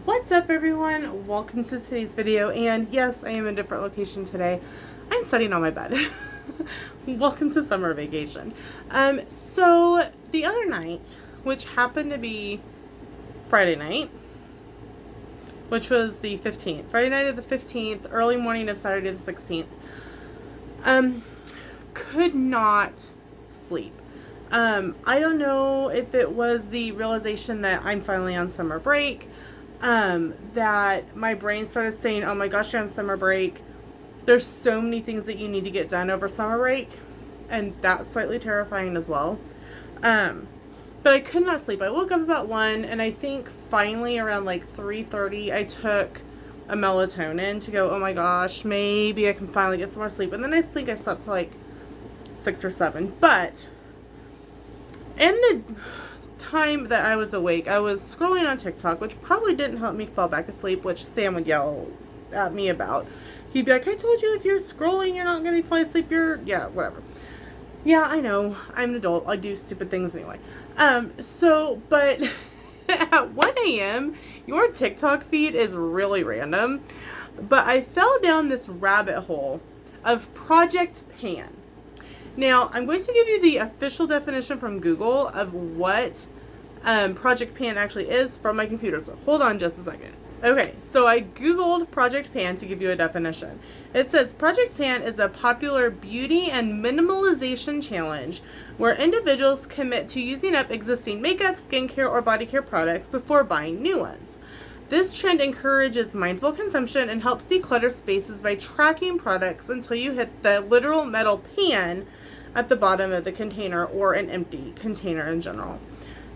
What's up everyone? Welcome to today's video, and yes, I am in a different location today. I'm sitting on my bed. Welcome to summer vacation. So the other night, which happened to be Friday night, which was the 15th, Friday night of the 15th, early morning of Saturday the 16th, could not sleep. I don't know if it was the realization that I'm finally on summer break, that my brain started saying, oh my gosh, you're on summer break. There's so many things that you need to get done over summer break, and that's slightly terrifying as well. But I could not sleep. I woke up about 1, and I think finally around like 3:30 I took a melatonin to go, oh my gosh, maybe I can finally get some more sleep. And then I think I slept till like 6 or 7. But in the time that I was awake, I was scrolling on TikTok, which probably didn't help me fall back asleep, which Sam would yell at me about. He'd be like, I told you if you're scrolling, you're not going to fall asleep. Yeah, whatever. Yeah, I know. I'm an adult. I do stupid things anyway. But at 1 a.m., your TikTok feed is really random. But I fell down this rabbit hole of Project Pan. Now, I'm going to give you the official definition from Google of what Project Pan actually is from my computer. So hold on just a second. Okay, so I Googled Project Pan to give you a definition. It says Project Pan is a popular beauty and minimalization challenge where individuals commit to using up existing makeup, skincare, or body care products before buying new ones. This trend encourages mindful consumption and helps declutter spaces by tracking products until you hit the literal metal pan at the bottom of the container, or an empty container in general.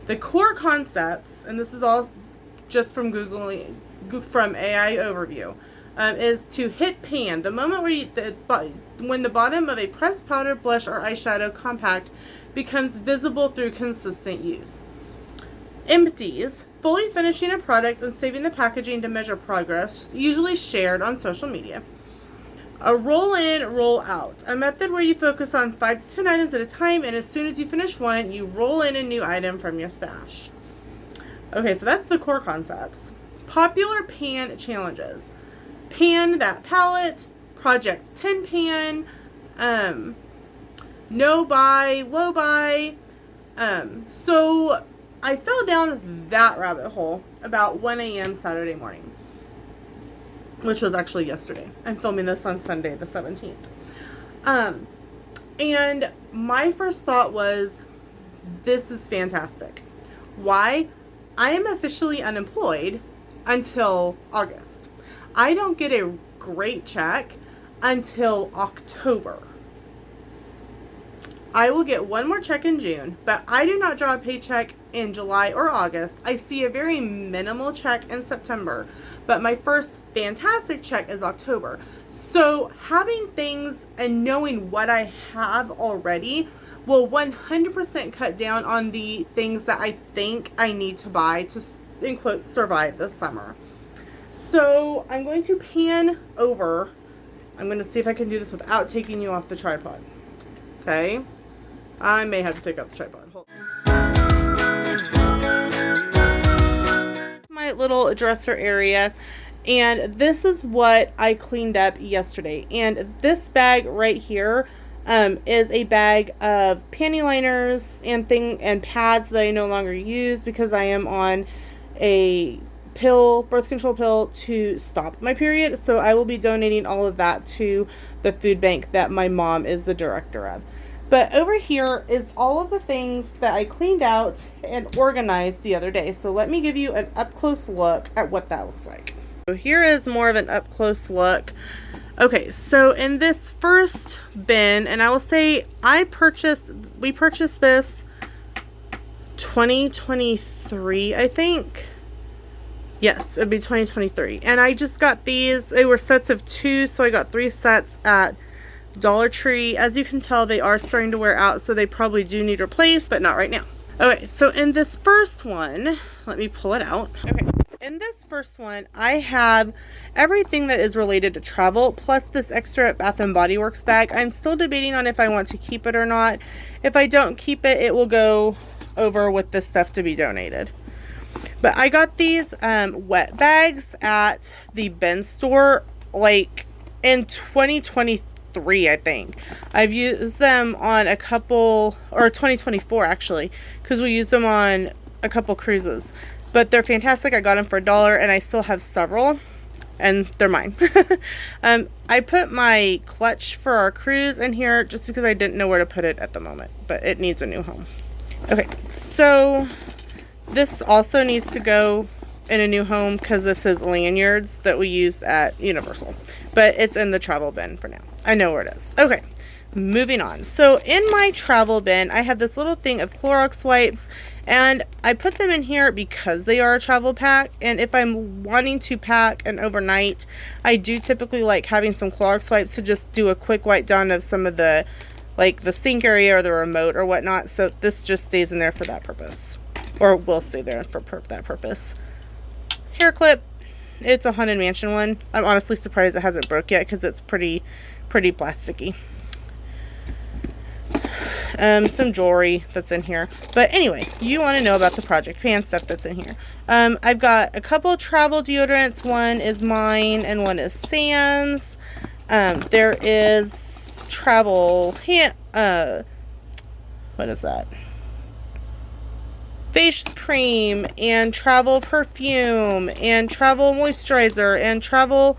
The core concepts, and this is all just from Googling, from AI overview, is to hit pan, the moment where when the bottom of a pressed powder, blush, or eyeshadow compact becomes visible through consistent use. Empties, fully finishing a product and saving the packaging to measure progress, usually shared on social media. A roll in, roll out, a method where you focus on 5 to 10 items at a time, and as soon as you finish one, you roll in a new item from your stash. Okay, so that's the core concepts. Popular pan challenges. Pan that palette, Project 10 pan, no buy, low buy. So I fell down that rabbit hole about 1 a.m. Saturday morning, which was actually yesterday. I'm filming this on Sunday the 17th. And my first thought was, this is fantastic. Why? I am officially unemployed until August. I don't get a great check until October. I will get one more check in June, but I do not draw a paycheck in July or August. I see a very minimal check in September, but my first fantastic check is October. So having things and knowing what I have already will 100% cut down on the things that I think I need to buy to, in quotes, survive this summer. So I'm going to pan over. I'm going to see if I can do this without taking you off the tripod. Okay? I may have to take out the tripod. Hold on. My little dresser area, and this is what I cleaned up yesterday. And this bag right here is a bag of panty liners and pads that I no longer use because I am on a birth control pill to stop my period. So I will be donating all of that to the food bank that my mom is the director of. But over here is all of the things that I cleaned out and organized the other day. So let me give you an up-close look at what that looks like. So here is more of an up-close look. Okay, so in this first bin, and I will say we purchased this 2023, I think. Yes, it'd be 2023. And I just got these. They were sets of 2, so I got 3 sets at Dollar Tree. As you can tell, they are starting to wear out, so they probably do need replaced, but not right now. Okay, so in this first one, let me pull it out. Okay, in this first one, I have everything that is related to travel, plus this extra Bath & Body Works bag. I'm still debating on if I want to keep it or not. If I don't keep it, it will go over with this stuff to be donated. But I got these wet bags at the bin store like in 2023, I think. I've used them on a couple, or 2024 actually, because we used them on a couple cruises. But they're fantastic. I got them for $1 and I still have several. And they're mine. I put my clutch for our cruise in here just because I didn't know where to put it at the moment. But it needs a new home. Okay, so this also needs to go in a new home because this is lanyards that we use at Universal. But it's in the travel bin for now. I know where it is. Okay, moving on. So in my travel bin, I have this little thing of Clorox wipes. And I put them in here because they are a travel pack. And if I'm wanting to pack an overnight, I do typically like having some Clorox wipes to just do a quick wipe down of some of the, like the sink area or the remote or whatnot. So this just stays in there for that purpose. Or will stay there for that purpose. Hair clip. It's a Haunted Mansion one. I'm honestly surprised it hasn't broke yet because it's pretty plasticky. Some jewelry that's in here. But anyway, you want to know about the Project Pan stuff that's in here. I've got a couple travel deodorants. One is mine and one is Sam's. There is travel what is that? Face cream and travel perfume and travel moisturizer and travel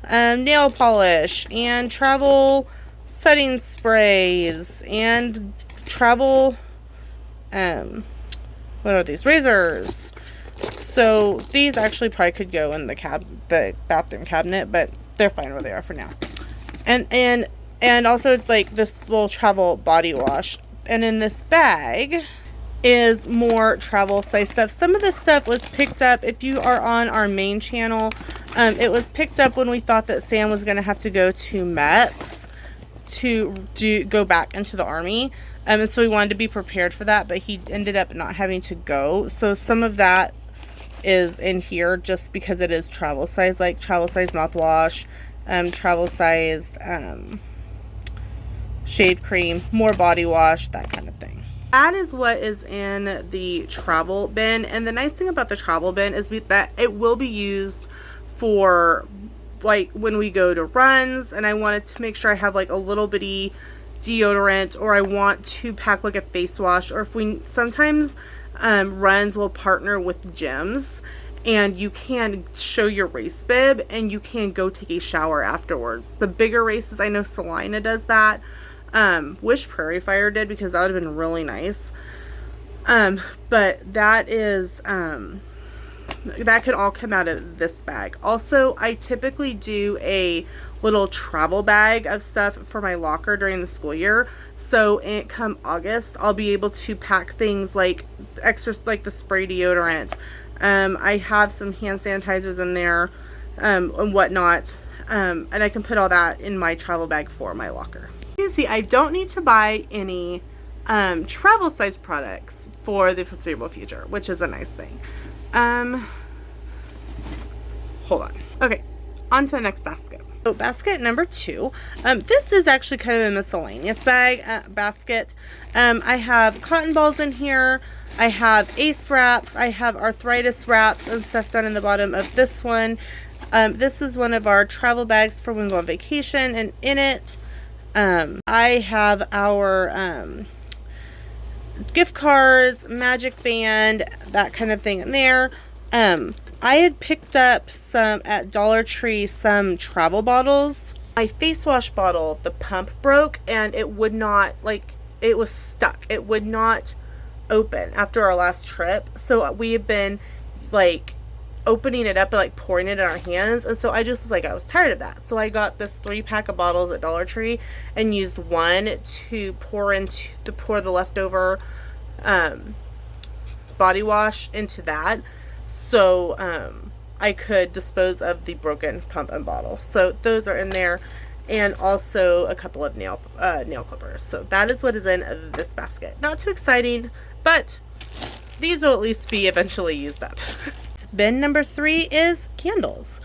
nail polish and travel setting sprays and travel what are these, razors. So these actually probably could go in the bathroom cabinet, but they're fine where they are for now. And also like this little travel body wash. And in this bag is more travel size stuff. Some of this stuff was picked up if you are on our main channel. It was picked up when we thought that Sam was going to have to go to MEPS to go back into the Army. And so we wanted to be prepared for that, but he ended up not having to go. So some of that is in here just because it is travel size, like travel size mouthwash, travel size shave cream, more body wash, that kind of thing. That is what is in the travel bin. And the nice thing about the travel bin is that it will be used for like when we go to runs, and I wanted to make sure I have like a little bitty deodorant, or I want to pack like a face wash, or if we sometimes runs will partner with gyms and you can show your race bib and you can go take a shower afterwards. The bigger races, I know Salina does that. Wish Prairie Fire did, because that would have been really nice. But that is that could all come out of this bag. Also, I typically do a little travel bag of stuff for my locker during the school year. So come August, I'll be able to pack things like extra, like the spray deodorant. I have some hand sanitizers in there, and whatnot. And I can put all that in my travel bag for my locker. You can see I don't need to buy any travel size products for the foreseeable future, which is a nice thing. Hold on. Okay, on to the next basket. So basket number 2. This is actually kind of a miscellaneous basket. I have cotton balls in here. I have Ace wraps. I have arthritis wraps and stuff down in the bottom of this one. This is one of our travel bags for when we go on vacation, and in it, I have our gift cards, magic band, that kind of thing in there. I had picked up some at Dollar Tree, some travel bottles. My face wash bottle, the pump broke and it would not, like, it was stuck. It would not open after our last trip. So we have been like opening it up and like pouring it in our hands. And so I just was like, I was tired of that. So I got this 3-pack of bottles at Dollar Tree and used one to pour the leftover body wash into that. So I could dispose of the broken pump and bottle. So those are in there, and also a couple of nail clippers. So that is what is in this basket. Not too exciting, but these will at least be eventually used up. Bin number 3 is candles.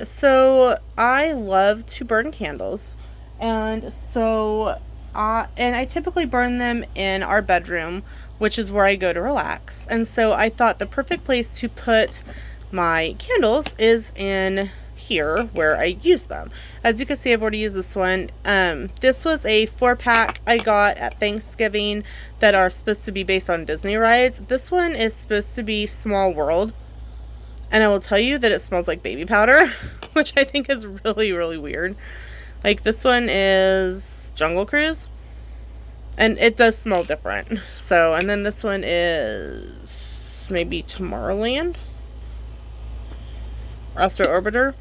So I love to burn candles, and so and I typically burn them in our bedroom which is where I go to relax. And so I thought the perfect place to put my candles is in here where I use them. As you can see, I've already used this one. This was a 4-pack I got at Thanksgiving that are supposed to be based on Disney rides. This one is supposed to be Small World, and I will tell you that it smells like baby powder, which I think is really, really weird. Like, this one is Jungle Cruise, and it does smell different. So, and then this one is maybe Tomorrowland, Astro Orbiter.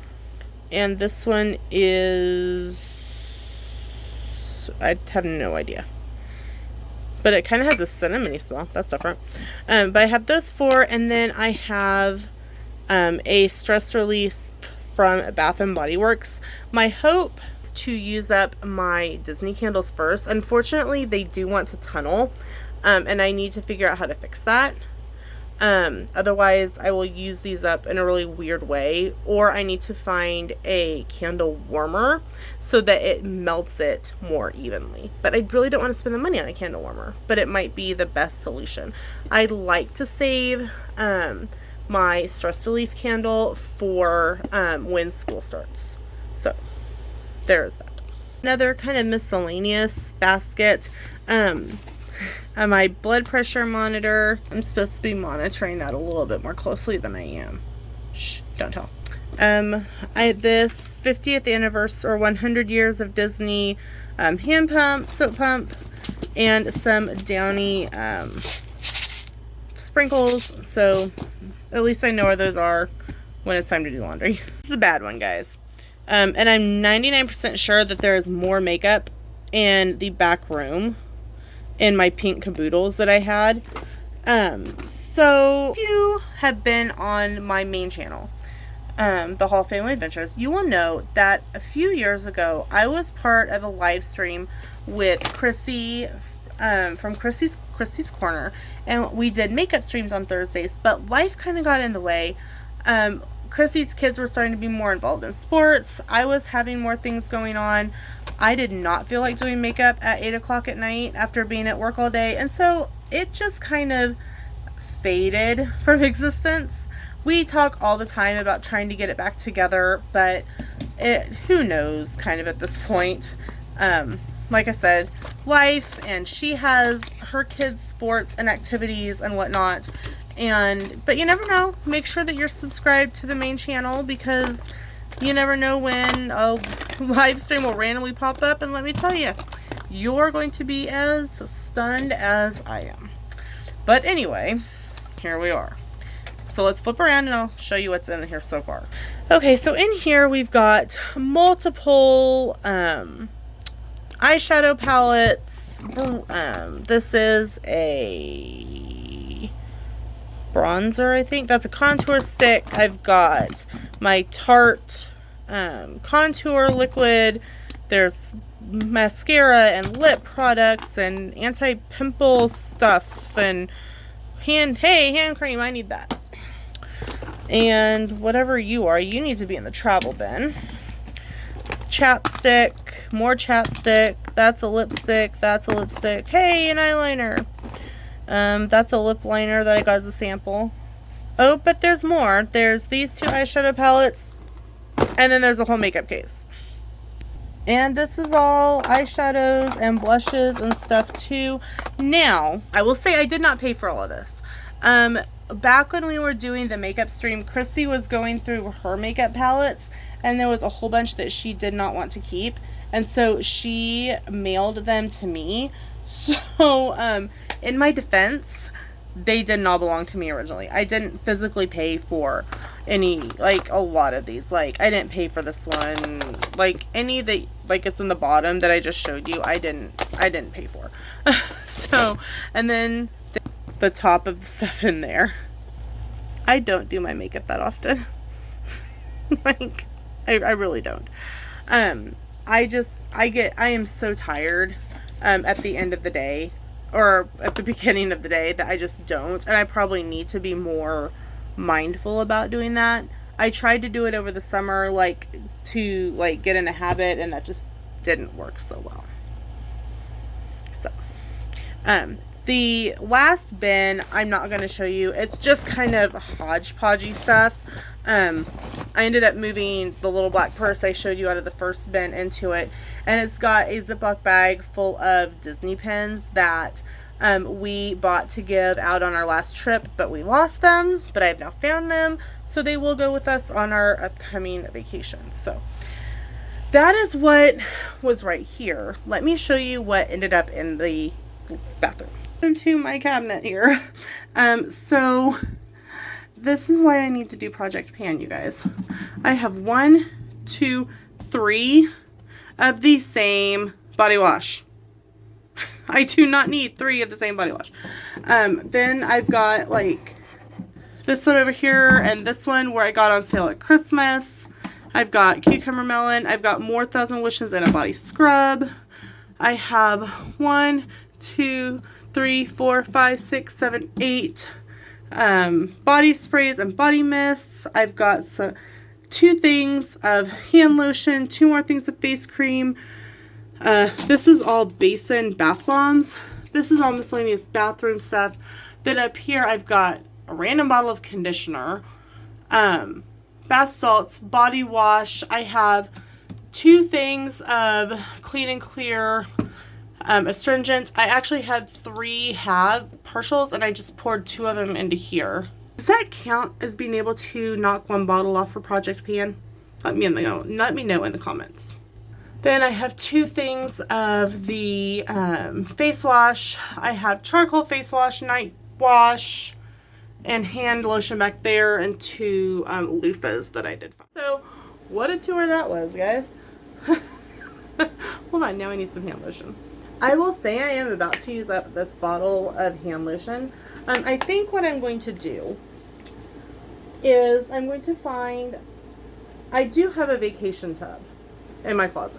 And this one is, I have no idea. But it kind of has a cinnamony smell. That's different. But I have those 4. And then I have a stress release from Bath and Body Works. My hope is to use up my Disney candles first. Unfortunately, they do want to tunnel. And I need to figure out how to fix that. Otherwise I will use these up in a really weird way, or I need to find a candle warmer so that it melts it more evenly. But I really don't want to spend the money on a candle warmer, but it might be the best solution. I'd like to save my stress relief candle for when school starts. So there's that. Another kind of miscellaneous basket. My blood pressure monitor. I'm supposed to be monitoring that a little bit more closely than I am. Shh, don't tell. This 50th anniversary or 100 years of Disney hand pump, soap pump, and some Downy sprinkles. So at least I know where those are when it's time to do laundry. This is the bad one, guys. And I'm 99% sure that there is more makeup in the back room in my pink caboodles that I had. So if you have been on my main channel, the Hall Family Adventures, you will know that a few years ago I was part of a live stream with Chrissy from Chrissy's Corner, and we did makeup streams on Thursdays, but life kind of got in the way. Chrissy's kids were starting to be more involved in sports. I was having more things going on. I did not feel like doing makeup at 8 o'clock at night after being at work all day. And so it just kind of faded from existence. We talk all the time about trying to get it back together, but who knows kind of at this point. Like I said, life, and she has her kids' sports and activities and whatnot. But you never know. Make sure that you're subscribed to the main channel, because you never know when a live stream will randomly pop up, and let me tell you, you're going to be as stunned as I am. But anyway, here we are. So let's flip around and I'll show you what's in here so far. Okay, so in here we've got multiple eyeshadow palettes. This is a bronzer, I think. That's a contour stick. I've got my Tarte contour liquid. There's mascara and lip products and anti-pimple stuff and hand cream. I need that. And whatever you are, you need to be in the travel bin. Chapstick, more chapstick. That's a lipstick. That's a lipstick. Hey, an eyeliner. That's a lip liner that I got as a sample. Oh, but there's more. There's these 2 eyeshadow palettes, and then there's a whole makeup case. And this is all eyeshadows and blushes and stuff too. Now, I will say I did not pay for all of this. Back when we were doing the makeup stream, Chrissy was going through her makeup palettes, and there was a whole bunch that she did not want to keep, and so she mailed them to me. So, in my defense, they did not belong to me originally. I didn't physically pay for any, like, a lot of these. Like, I didn't pay for this one. Like, any that, like, it's in the bottom that I just showed you, I didn't pay for. So, and then the top of the stuff in there. I don't do my makeup that often. Like, I really don't. I am so tired at the end of the day, or at the beginning of the day, that I just don't. And I probably need to be more mindful about doing that. I tried to do it over the summer, like, to, like, get in a habit, and that just didn't work so well. So, The last bin, I'm not going to show you. It's just kind of hodgepodgey stuff. I ended up moving the little black purse I showed you out of the first bin into it. And it's got a Ziploc bag full of Disney pins that we bought to give out on our last trip, but we lost them. But I have now found them, so they will go with us on our upcoming vacations. So that is what was right here. Let me show you what ended up in the bathroom. Into my cabinet here. So this is why I need to do Project Pan, you guys. I have 1, 2, 3 of the same body wash. I do not need 3 of the same body wash. Then I've got like this one over here and this one where I got on sale at Christmas. I've got cucumber melon. I've got more Thousand Wishes and a body scrub. I have 1, 2, 3, 4, 5, 6, 7, 8 body sprays and body mists. I've got 2 things of hand lotion, 2 more things of face cream. This is all basin bath bombs. This is all miscellaneous bathroom stuff. Then up here I've got a random bottle of conditioner, bath salts, body wash. I have 2 things of Clean and Clear astringent. I actually had 3 have partials and I just poured 2 of them into here. Does that count as being able to knock 1 bottle off for Project Pan? Let me know in the comments. Then I have 2 things of the face wash. I have charcoal face wash, night wash, and hand lotion back there, and 2 loofahs that I did find. So what a tour that was, guys. Hold on, now I need some hand lotion. I will say I am about to use up this bottle of hand lotion. I think what I'm going to do is I'm going to find, I do have a vacation tub in my closet.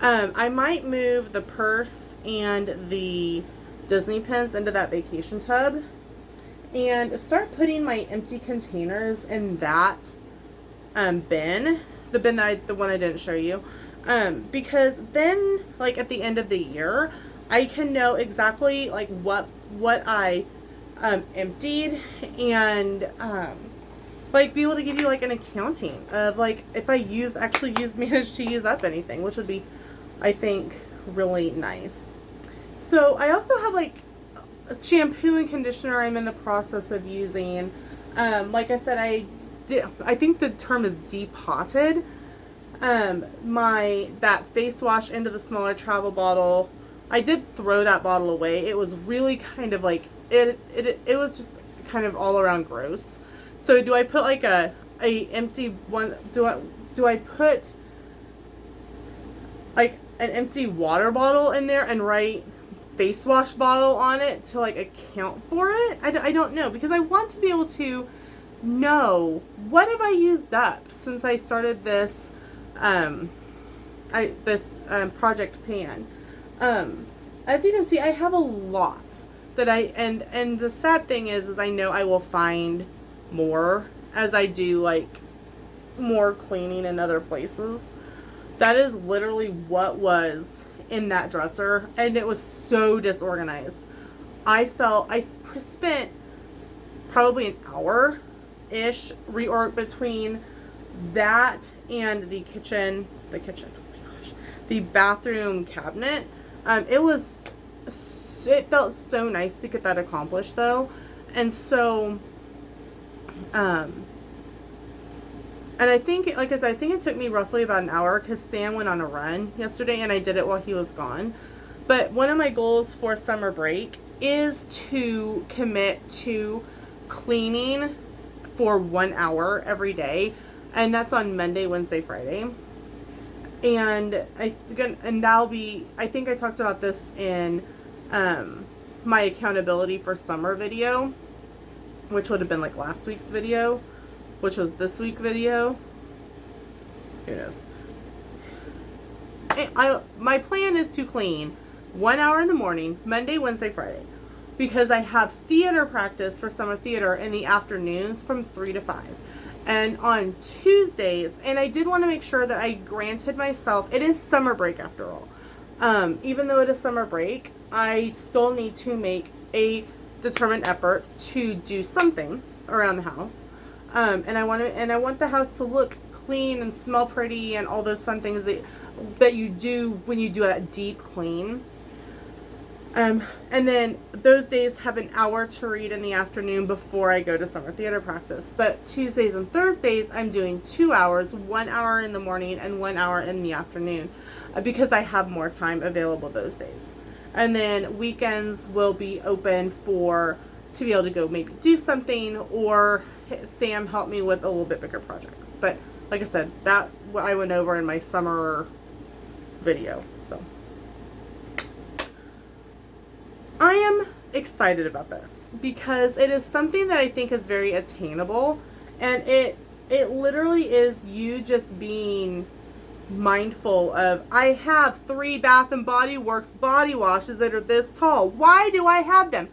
I might move the purse and the Disney pins into that vacation tub and start putting my empty containers in that bin, the one I didn't show you. Because then, like, at the end of the year, I can know exactly, like, what I emptied and, like, be able to give you, like, an accounting of, like, if I managed to use up anything, which would be, I think, really nice. So, I also have, like, a shampoo and conditioner I'm in the process of using. Like I said, I think the term is depotted. That face wash into the smaller travel bottle. I did throw that bottle away. It was really kind of like, it was just kind of all around gross. So do I put like a empty one, do I put like an empty water bottle in there and write face wash bottle on it to like account for it? I don't know, because I want to be able to know what have I used up since I started this Project Pan. As you can see, I have a lot that and the sad thing is I know I will find more as I do like more cleaning in other places. That is literally what was in that dresser, and it was so disorganized. I spent probably an hour-ish between that and the kitchen, oh my gosh, the bathroom cabinet. It felt so nice to get that accomplished though. And so, and I think, like I said, I think it took me roughly about an hour because Sam went on a run yesterday and I did it while he was gone. But one of my goals for summer break is to commit to cleaning for 1 hour every day. And that's on Monday, Wednesday, Friday. And that'll be, I think I talked about this in my accountability for summer video, which would have been like last week's video, which was this week's video. Who knows? My plan is to clean 1 hour in the morning, Monday, Wednesday, Friday, because I have theater practice for summer theater in the afternoons from 3 to 5. And on Tuesdays, and I did want to make sure that I granted myself, it is summer break after all. Even though it is summer break, I still need to make a determined effort to do something around the house. And I want the house to look clean and smell pretty and all those fun things that you do when you do a deep clean. And then those days have an hour to read in the afternoon before I go to summer theater practice. But Tuesdays and Thursdays, I'm doing 2 hours, 1 hour in the morning and 1 hour in the afternoon, because I have more time available those days. And then weekends will be open to be able to go maybe do something, or Sam help me with a little bit bigger projects. But like I said, that I went over in my summer video. So I am excited about this because it is something that I think is very attainable, and it literally is you just being mindful of, I have 3 Bath and Body Works body washes that are this tall. Why do I have them?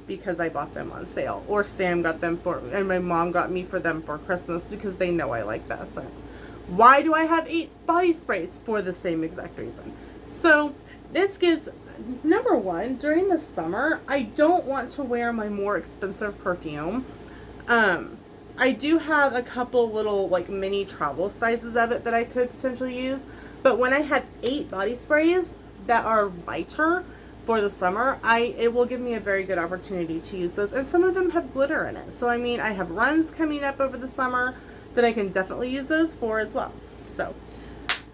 Because I bought them on sale, or Sam got them and my mom got me for them for Christmas because they know I like that scent. Why do I have 8 body sprays? For the same exact reason. So this gives, number one, during the summer, I don't want to wear my more expensive perfume. I do have a couple little like mini travel sizes of it that I could potentially use, but when I had 8 body sprays that are lighter for the summer, it will give me a very good opportunity to use those, and some of them have glitter in it. So I mean, I have runs coming up over the summer that I can definitely use those for as well. So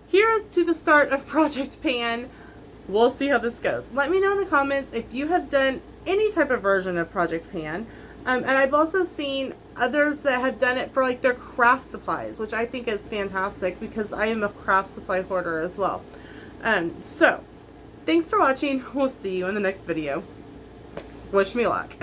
here's to the start of Project Pan. We'll see how this goes. Let me know in the comments if you have done any type of version of Project Pan. And I've also seen others that have done it for like their craft supplies, which I think is fantastic because I am a craft supply hoarder as well. So thanks for watching. We'll see you in the next video. Wish me luck.